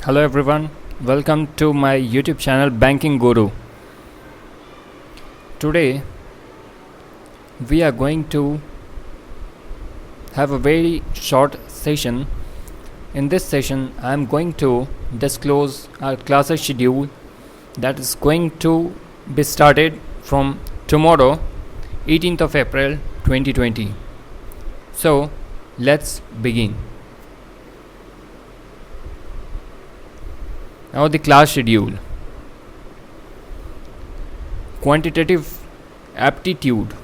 Hello everyone, welcome to my YouTube channel Banking Guru. Today we are going to have a very short session. In this session I am going to disclose our classes schedule that is going to be started from tomorrow 18th of April 2020. So let's begin. Now the class schedule. Quantitative aptitude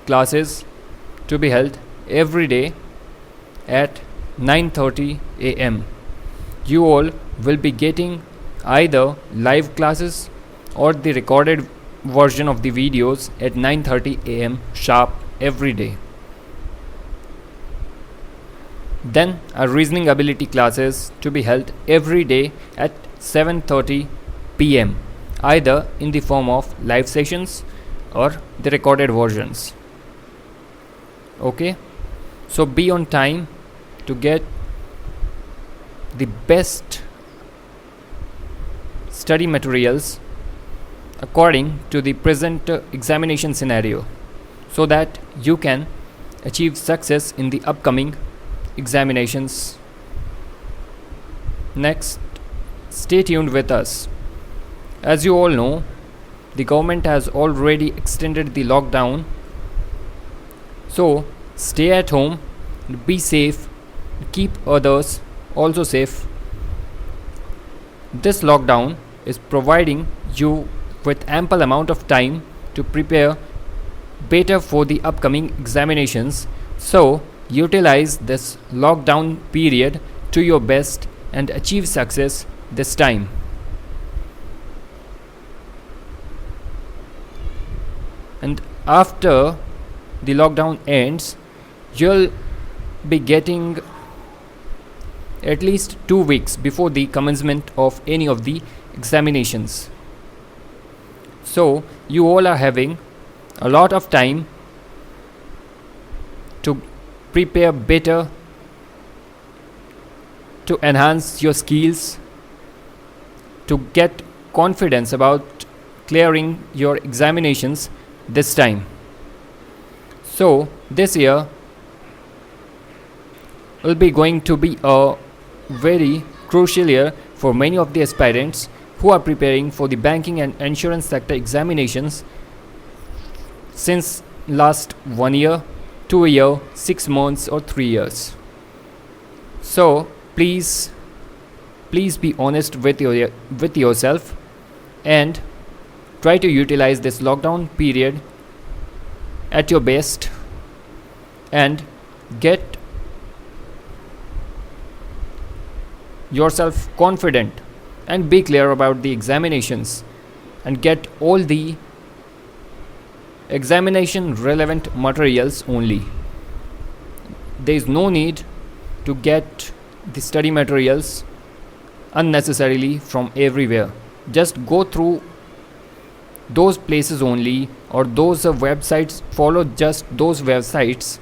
classes to be held every day at 9:30 a.m. You all will be getting either live classes or the recorded version of the videos at 9:30 a.m. sharp every day. Then our reasoning ability classes to be held every day at 7:30 p.m. either in the form of live sessions or the recorded versions. Okay, so be on time to get the best study materials according to the present examination scenario so that you can achieve success in the upcoming examinations. Next, stay tuned with us. As you all know, the government has already extended the lockdown. So stay at home, be safe, keep others also safe. This lockdown is providing you with ample amount of time to prepare better for the upcoming examinations. So utilize this lockdown period to your best and achieve success this time. And after the lockdown ends, you'll be getting at least 2 weeks before the commencement of any of the examinations. So you all are having a lot of time to prepare better, to enhance your skills, to get confidence about clearing your examinations this time. So this year will be going to be a very crucial year for many of the aspirants who are preparing for the banking and insurance sector examinations since last 1 year, 2 year, 6 months or 3 years. So please be honest with yourself and try to utilize this lockdown period at your best and get yourself confident and be clear about the examinations and get all the examination relevant materials only. There is no need to get the study materials unnecessarily from everywhere. Just go through those places only or those websites, follow just those websites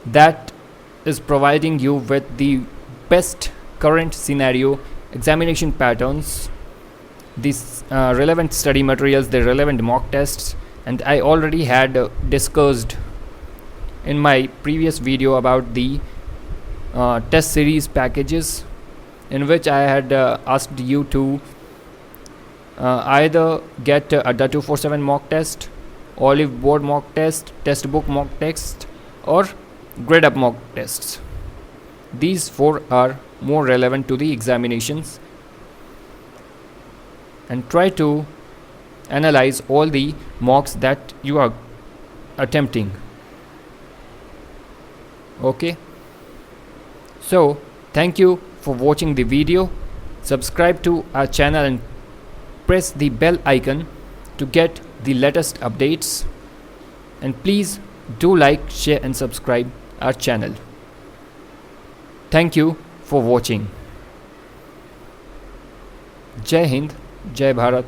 that is providing you with the best current scenario examination patterns, these relevant study materials, the relevant mock tests. And I already had discussed in my previous video about the test series packages, in which I had asked you to either get a 247 mock test, Olive Board mock test, textbook mock test or grade up mock tests. These 4 are more relevant to the examinations, and try to analyze all the mocks that you are attempting. Okay, so thank you for watching the video. Subscribe to our channel and press the bell icon to get the latest updates, and please do like, share and subscribe our channel. Thank you for watching. Jai Hind, Jai Bharat.